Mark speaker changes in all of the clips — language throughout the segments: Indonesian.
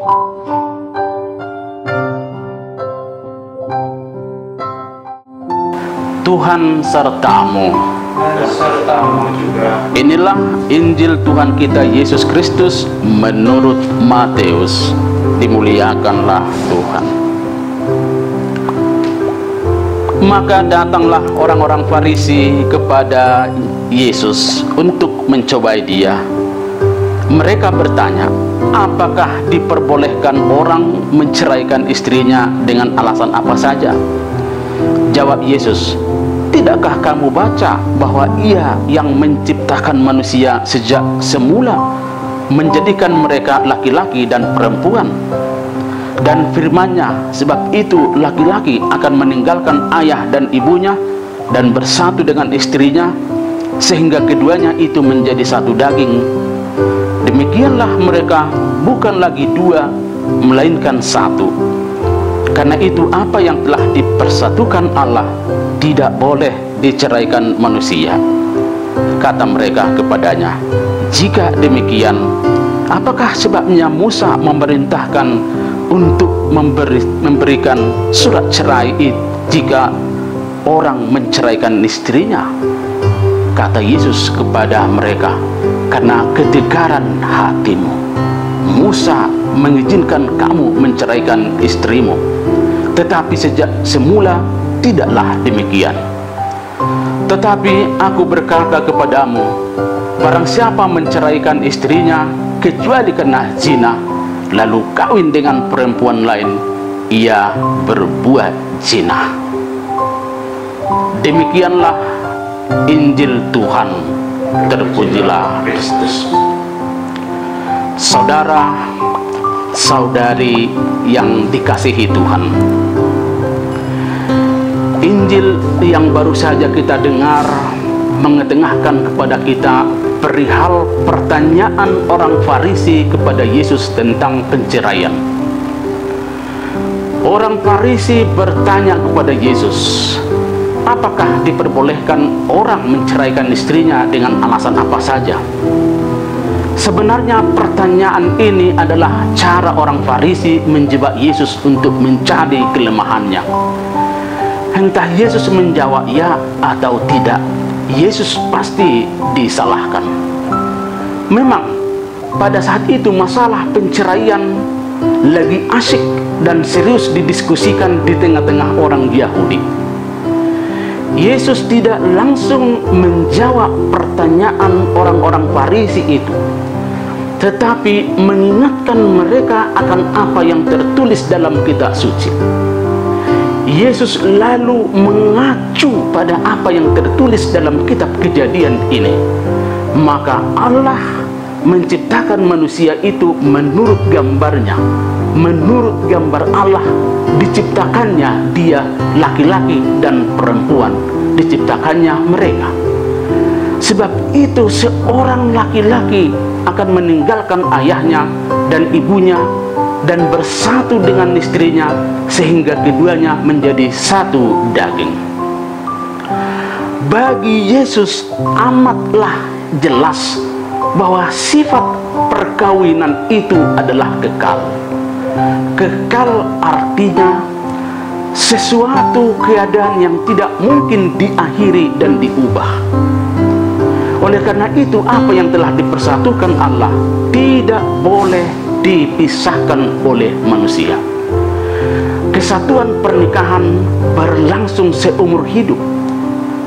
Speaker 1: Tuhan sertamu.
Speaker 2: Dan sertamu juga.
Speaker 1: Inilah Injil Tuhan kita Yesus Kristus menurut Matius. Dimuliakanlah Tuhan. Maka datanglah orang-orang Farisi kepada Yesus untuk mencobai dia. Mereka bertanya, apakah diperbolehkan orang menceraikan istrinya dengan alasan apa saja? Jawab Yesus, tidakkah kamu baca bahwa Ia yang menciptakan manusia sejak semula menjadikan mereka laki-laki dan perempuan? Dan firman-Nya, sebab itu laki-laki akan meninggalkan ayah dan ibunya dan bersatu dengan istrinya, sehingga keduanya itu menjadi satu daging. Demikianlah mereka bukan lagi dua, melainkan satu. Karena itu apa yang telah dipersatukan Allah tidak boleh diceraikan manusia. Kata mereka kepadanya, jika demikian, apakah sebabnya Musa memerintahkan untuk memberikan surat cerai jika orang menceraikan istrinya? Kata Yesus kepada mereka, karena ketegaran hatimu, Musa mengizinkan kamu menceraikan istrimu, tetapi sejak semula tidaklah demikian. Tetapi aku berkata kepadamu, barang siapa menceraikan istrinya kecuali karena zina, lalu kawin dengan perempuan lain, ia berbuat zina. Demikianlah Injil Tuhan. Terpujilah Kristus. Saudara, saudari yang dikasihi Tuhan, Injil yang baru saja kita dengar mengetengahkan kepada kita perihal pertanyaan orang Farisi kepada Yesus tentang penceraian. Orang Farisi bertanya kepada Yesus, apakah diperbolehkan orang menceraikan istrinya dengan alasan apa saja? Sebenarnya pertanyaan ini adalah cara orang Farisi menjebak Yesus untuk mencari kelemahannya. Entah Yesus menjawab ya atau tidak, Yesus pasti disalahkan. Memang pada saat itu masalah penceraian lagi asyik dan serius didiskusikan di tengah-tengah orang Yahudi. Yesus tidak langsung menjawab pertanyaan orang-orang Farisi itu, tetapi mengingatkan mereka akan apa yang tertulis dalam kitab suci. Yesus lalu mengacu pada apa yang tertulis dalam kitab Kejadian ini. Maka Allah menciptakan manusia itu menurut gambarnya, menurut gambar Allah diciptakannya dia, laki-laki dan perempuan diciptakannya mereka. Sebab itu seorang laki-laki akan meninggalkan ayahnya dan ibunya dan bersatu dengan istrinya, sehingga keduanya menjadi satu daging. Bagi Yesus amatlah jelas bahwa sifat perkawinan itu adalah kekal. Kekal artinya sesuatu keadaan yang tidak mungkin diakhiri dan diubah. Oleh karena itu, apa yang telah dipersatukan Allah tidak boleh dipisahkan oleh manusia. Kesatuan pernikahan berlangsung seumur hidup.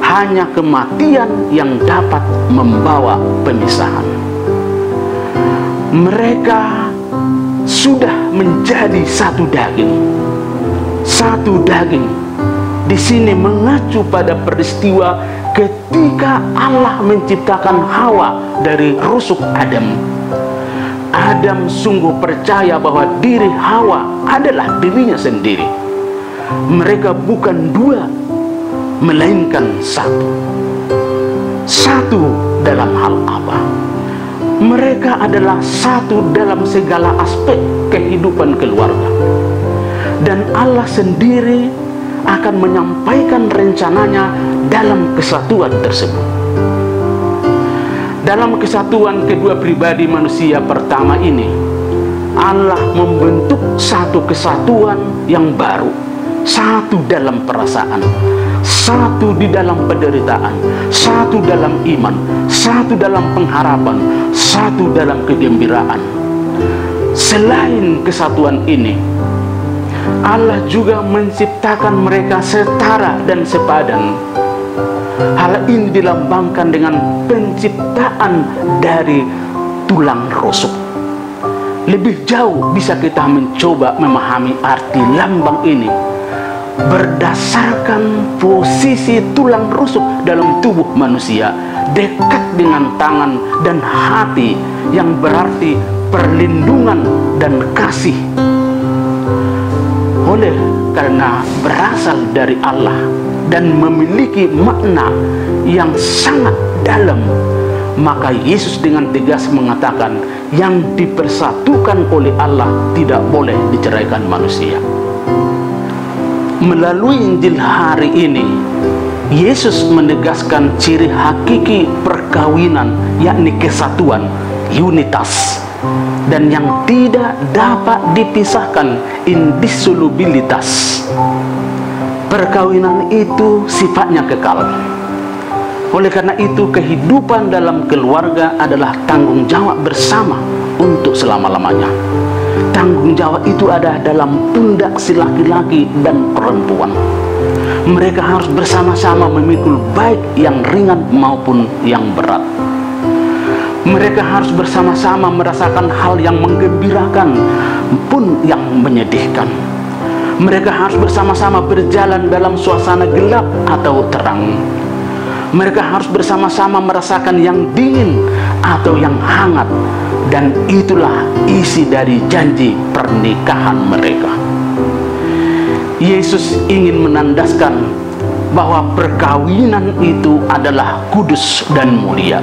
Speaker 1: Hanya kematian yang dapat membawa pemisahan. Mereka sudah menjadi satu daging. Satu daging di sini mengacu pada peristiwa ketika Allah menciptakan Hawa dari rusuk Adam. Adam sungguh percaya bahwa diri Hawa adalah dirinya sendiri. Mereka bukan dua, melainkan satu. Satu dalam hal apa? Mereka adalah satu dalam segala aspek kehidupan keluarga. Dan Allah sendiri akan menyampaikan rencananya dalam kesatuan tersebut. Dalam kesatuan kedua pribadi manusia pertama ini, Allah membentuk satu kesatuan yang baru, satu dalam perasaan, satu di dalam penderitaan, satu dalam iman, satu dalam pengharapan, satu dalam kegembiraan. Selain kesatuan ini, Allah juga menciptakan mereka setara dan sepadan. Hal ini dilambangkan dengan penciptaan dari tulang rusuk. Lebih jauh bisa kita mencoba memahami arti lambang ini berdasarkan posisi tulang rusuk dalam tubuh manusia dekat dengan tangan dan hati, yang berarti perlindungan dan kasih. Oleh karena berasal dari Allah dan memiliki makna yang sangat dalam, maka Yesus dengan tegas mengatakan yang dipersatukan oleh Allah tidak boleh diceraikan manusia. Melalui Injil hari ini, Yesus menegaskan ciri hakiki perkawinan, yakni kesatuan, unitas, dan yang tidak dapat dipisahkan, indissolubilitas. Perkawinan itu sifatnya kekal. Oleh karena itu, kehidupan dalam keluarga adalah tanggung jawab bersama untuk selama-lamanya. Tanggung jawab itu ada dalam pundak si laki-laki dan perempuan. Mereka harus bersama-sama memikul baik yang ringan maupun yang berat. Mereka harus bersama-sama merasakan hal yang menggembirakan pun yang menyedihkan. Mereka harus bersama-sama berjalan dalam suasana gelap atau terang. Mereka harus bersama-sama merasakan yang dingin atau yang hangat. Dan itulah isi dari janji pernikahan mereka. Yesus ingin menandaskan bahwa perkawinan itu adalah kudus dan mulia.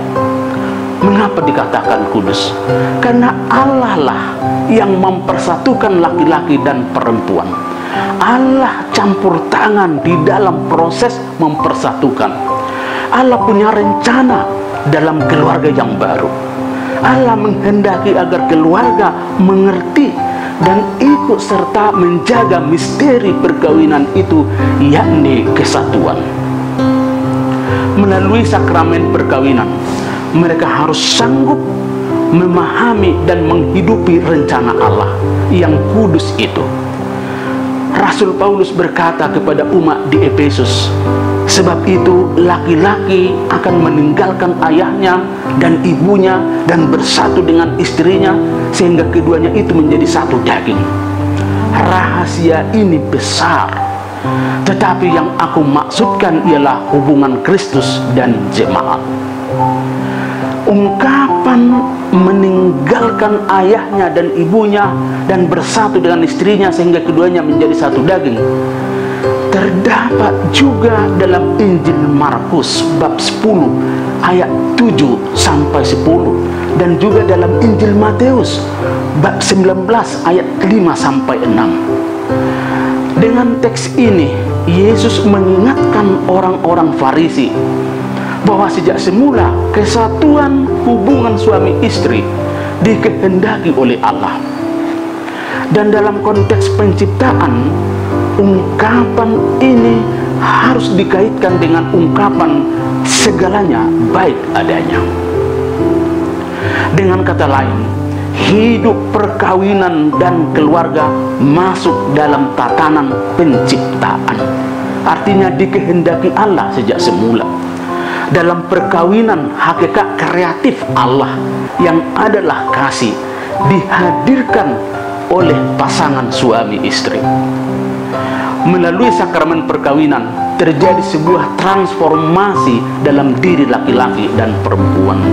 Speaker 1: Mengapa dikatakan kudus? Karena Allah lah yang mempersatukan laki-laki dan perempuan. Allah campur tangan di dalam proses mempersatukan. Allah punya rencana dalam keluarga yang baru. Allah menghendaki agar keluarga mengerti dan ikut serta menjaga misteri perkawinan itu, yakni kesatuan. Melalui sakramen perkawinan, mereka harus sanggup memahami dan menghidupi rencana Allah yang kudus itu. Rasul Paulus berkata kepada umat di Efesus, sebab itu laki-laki akan meninggalkan ayahnya dan ibunya dan bersatu dengan istrinya, sehingga keduanya itu menjadi satu daging. Rahasia ini besar, tetapi yang aku maksudkan ialah hubungan Kristus dan jemaat. Ungkapan meninggalkan ayahnya dan ibunya dan bersatu dengan istrinya sehingga keduanya menjadi satu daging terdapat juga dalam Injil Markus bab 10 ayat 7 sampai 10, dan juga dalam Injil Matius bab 19 ayat 5 sampai 6. Dengan teks ini Yesus mengingatkan orang-orang Farisi bahwa sejak semula kesatuan hubungan suami istri dikehendaki oleh Allah. Dan dalam konteks penciptaan, ungkapan ini harus dikaitkan dengan ungkapan segalanya baik adanya. Dengan kata lain, hidup perkawinan dan keluarga masuk dalam tatanan penciptaan. Artinya dikehendaki Allah sejak semula. Dalam perkawinan, hakikat kreatif Allah yang adalah kasih dihadirkan oleh pasangan suami istri. Melalui sakramen perkawinan terjadi sebuah transformasi dalam diri laki-laki dan perempuan.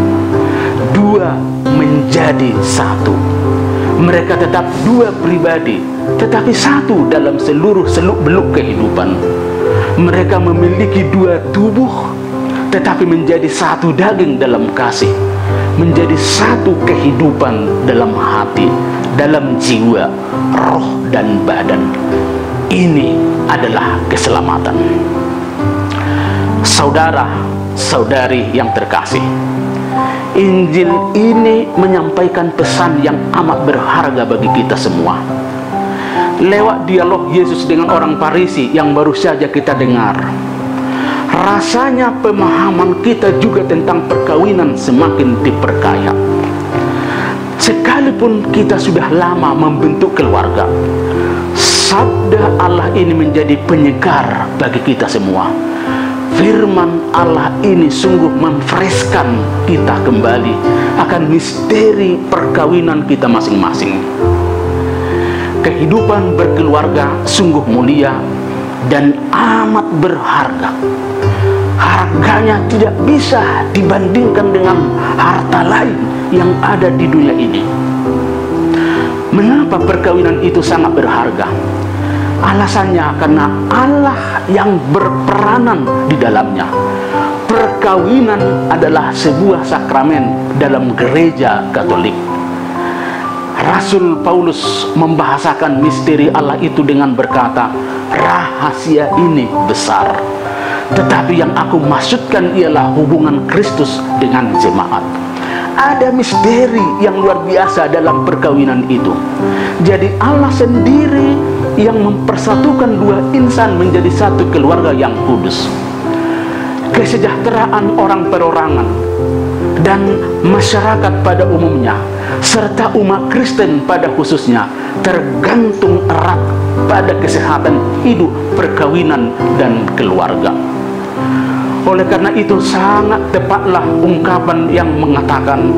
Speaker 1: Dua menjadi satu. Mereka tetap dua pribadi, tetapi satu dalam seluruh seluk-beluk kehidupan. Mereka memiliki dua tubuh, tetapi menjadi satu daging dalam kasih, menjadi satu kehidupan dalam hati, dalam jiwa, roh, dan badan. Ini adalah keselamatan. Saudara, saudari yang terkasih, Injil ini menyampaikan pesan yang amat berharga bagi kita semua. Lewat dialog Yesus dengan orang Farisi yang baru saja kita dengar, rasanya pemahaman kita juga tentang perkawinan semakin diperkaya. Sekalipun kita sudah lama membentuk keluarga, sabda Allah ini menjadi penyegar bagi kita semua. Firman Allah ini sungguh memfreskan kita kembali akan misteri perkawinan kita masing-masing. Kehidupan berkeluarga sungguh mulia dan amat berharga. Harganya tidak bisa dibandingkan dengan harta lain yang ada di dunia ini. Mengapa perkawinan itu sangat berharga? Alasannya karena Allah yang berperanan di dalamnya. Perkawinan adalah sebuah sakramen dalam gereja Katolik. Rasul Paulus membahasakan misteri Allah itu dengan berkata, rahasia ini besar, tetapi yang aku maksudkan ialah hubungan Kristus dengan jemaat. Ada misteri yang luar biasa dalam perkawinan itu. Jadi Allah sendiri yang mempersatukan dua insan menjadi satu keluarga yang kudus. Kesejahteraan orang perorangan dan masyarakat pada umumnya, serta umat Kristen pada khususnya, tergantung erat pada kesehatan hidup perkawinan dan keluarga. Oleh karena itu sangat tepatlah ungkapan yang mengatakan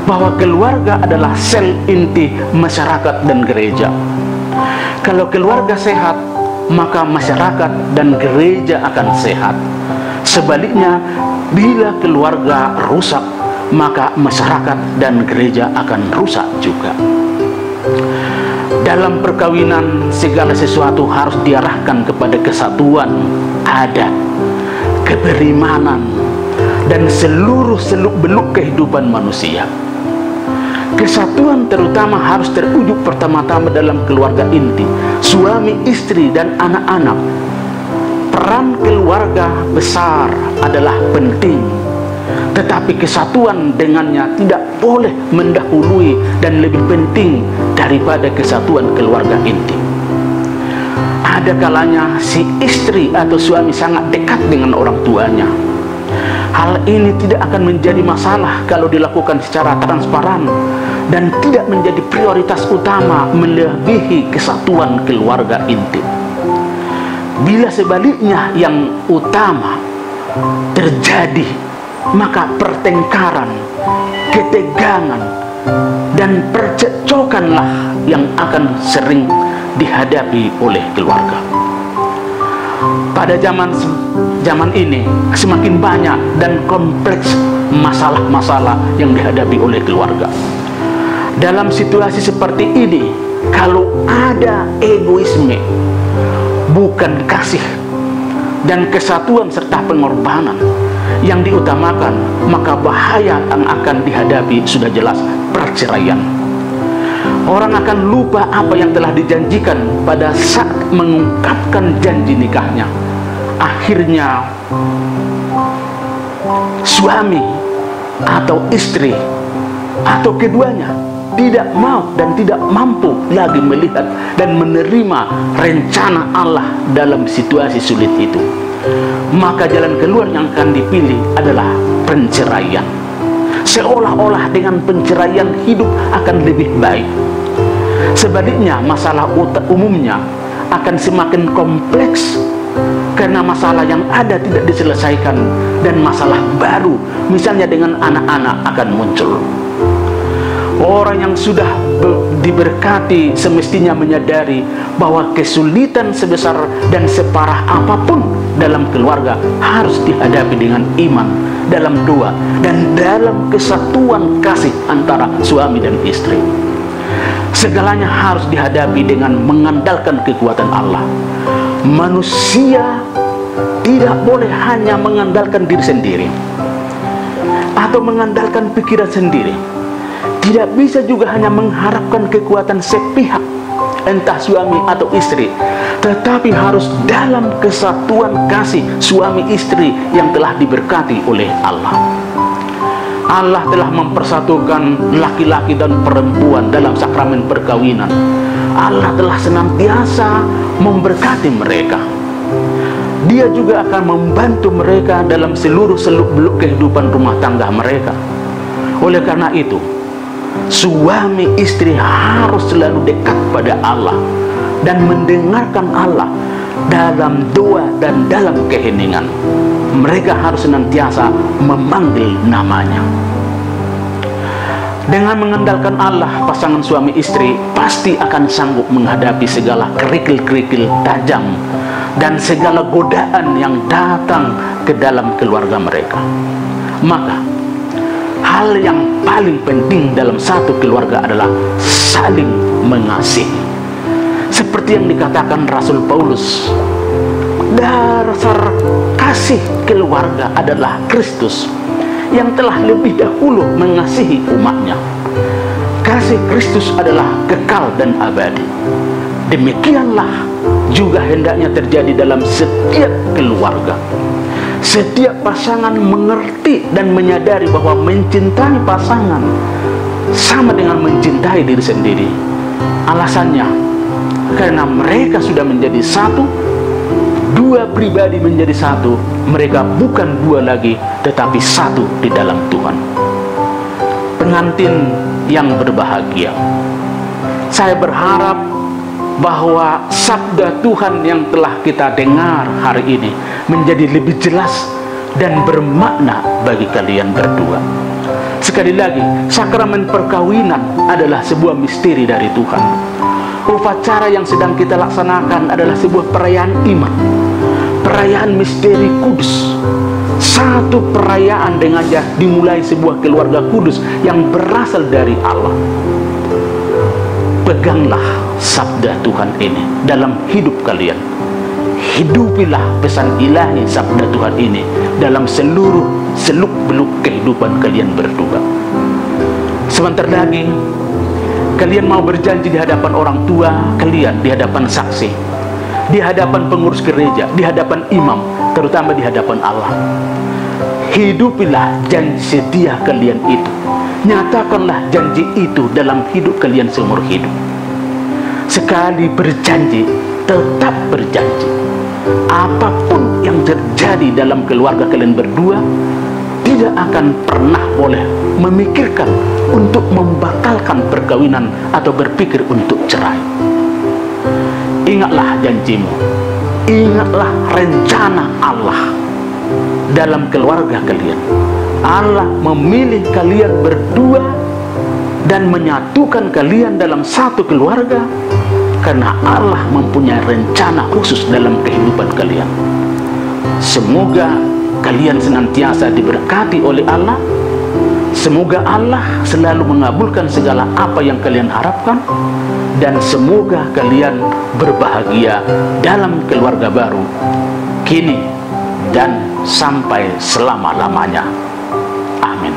Speaker 1: bahwa keluarga adalah sel inti masyarakat dan gereja. Kalau keluarga sehat, maka masyarakat dan gereja akan sehat. Sebaliknya, bila keluarga rusak, maka masyarakat dan gereja akan rusak juga. Dalam perkawinan, segala sesuatu harus diarahkan kepada kesatuan adat, keberimanan, dan seluruh seluk-beluk kehidupan manusia. Kesatuan terutama harus terwujud pertama-tama dalam keluarga inti, suami, istri, dan anak-anak. Peran keluarga besar adalah penting, tetapi kesatuan dengannya tidak boleh mendahului dan lebih penting daripada kesatuan keluarga inti. Ada kalanya si istri atau suami sangat dekat dengan orang tuanya. Hal ini tidak akan menjadi masalah kalau dilakukan secara transparan dan tidak menjadi prioritas utama melebihi kesatuan keluarga inti. Bila sebaliknya yang utama terjadi, maka pertengkaran, ketegangan, dan percekcokanlah yang akan sering dihadapi oleh keluarga. Pada zaman ini semakin banyak dan kompleks masalah-masalah yang dihadapi oleh keluarga. Dalam situasi seperti ini, kalau ada egoisme, bukan kasih dan kesatuan serta pengorbanan yang diutamakan, maka bahaya yang akan dihadapi sudah jelas, perceraian. Orang akan lupa apa yang telah dijanjikan pada saat mengungkapkan janji nikahnya. Akhirnya suami atau istri atau keduanya tidak mau dan tidak mampu lagi melihat dan menerima rencana Allah dalam situasi sulit itu. Maka jalan keluar yang akan dipilih adalah penceraian. Seolah-olah dengan penceraian hidup akan lebih baik. Sebaliknya, masalah umumnya akan semakin kompleks karena masalah yang ada tidak diselesaikan dan masalah baru, misalnya dengan anak-anak, akan muncul. Orang yang sudah diberkati semestinya menyadari bahwa kesulitan sebesar dan separah apapun dalam keluarga harus dihadapi dengan iman, dalam doa, dan dalam kesatuan kasih antara suami dan istri. Segalanya harus dihadapi dengan mengandalkan kekuatan Allah. Manusia tidak boleh hanya mengandalkan diri sendiri atau mengandalkan pikiran sendiri. Tidak bisa juga hanya mengharapkan kekuatan sepihak, entah suami atau istri, tetapi harus dalam kesatuan kasih suami istri yang telah diberkati oleh Allah. Allah telah mempersatukan laki-laki dan perempuan dalam sakramen perkawinan. Allah telah senantiasa memberkati mereka. Dia juga akan membantu mereka dalam seluruh seluk-beluk kehidupan rumah tangga mereka. Oleh karena itu, suami istri harus selalu dekat pada Allah dan mendengarkan Allah dalam doa dan dalam keheningan. Mereka harus senantiasa memanggil namanya. Dengan mengandalkan Allah, pasangan suami istri pasti akan sanggup menghadapi segala kerikil-kerikil tajam dan segala godaan yang datang ke dalam keluarga mereka. Maka hal yang paling penting dalam satu keluarga adalah saling mengasihi. Seperti yang dikatakan Rasul Paulus, dasar kasih keluarga adalah Kristus yang telah lebih dahulu mengasihi umatnya. Kasih Kristus adalah kekal dan abadi. Demikianlah juga hendaknya terjadi dalam setiap keluarga. Setiap pasangan mengerti dan menyadari bahwa mencintai pasangan sama dengan mencintai diri sendiri. Alasannya, karena mereka sudah menjadi satu. Dua pribadi menjadi satu. Mereka bukan dua lagi, tetapi satu di dalam Tuhan. Pengantin yang berbahagia, saya berharap bahwa sabda Tuhan yang telah kita dengar hari ini menjadi lebih jelas dan bermakna bagi kalian berdua. Sekali lagi, sakramen perkawinan adalah sebuah misteri dari Tuhan. Upacara yang sedang kita laksanakan adalah sebuah perayaan iman, perayaan misteri kudus. Satu perayaan dengannya dimulai sebuah keluarga kudus yang berasal dari Allah. Peganglah sabda Tuhan ini dalam hidup kalian. Hidupilah pesan ilahi sabda Tuhan ini dalam seluruh seluk-beluk kehidupan kalian berdua. Sebentar lagi kalian mau berjanji di hadapan orang tua kalian, di hadapan saksi, di hadapan pengurus gereja, di hadapan imam, terutama di hadapan Allah. Hidupilah janji setia kalian itu. Nyatakanlah janji itu dalam hidup kalian seumur hidup. Sekali berjanji, tetap berjanji. Apapun yang terjadi dalam keluarga kalian berdua, tidak akan pernah boleh memikirkan untuk membatalkan perkawinan atau berpikir untuk cerai. Ingatlah janjimu, ingatlah rencana Allah dalam keluarga kalian. Allah memilih kalian berdua dan menyatukan kalian dalam satu keluarga karena Allah mempunyai rencana khusus dalam kehidupan kalian. Semoga kalian senantiasa diberkati oleh Allah. Semoga Allah selalu mengabulkan segala apa yang kalian harapkan, dan semoga kalian berbahagia dalam keluarga baru kini dan sampai selama-lamanya. Amin.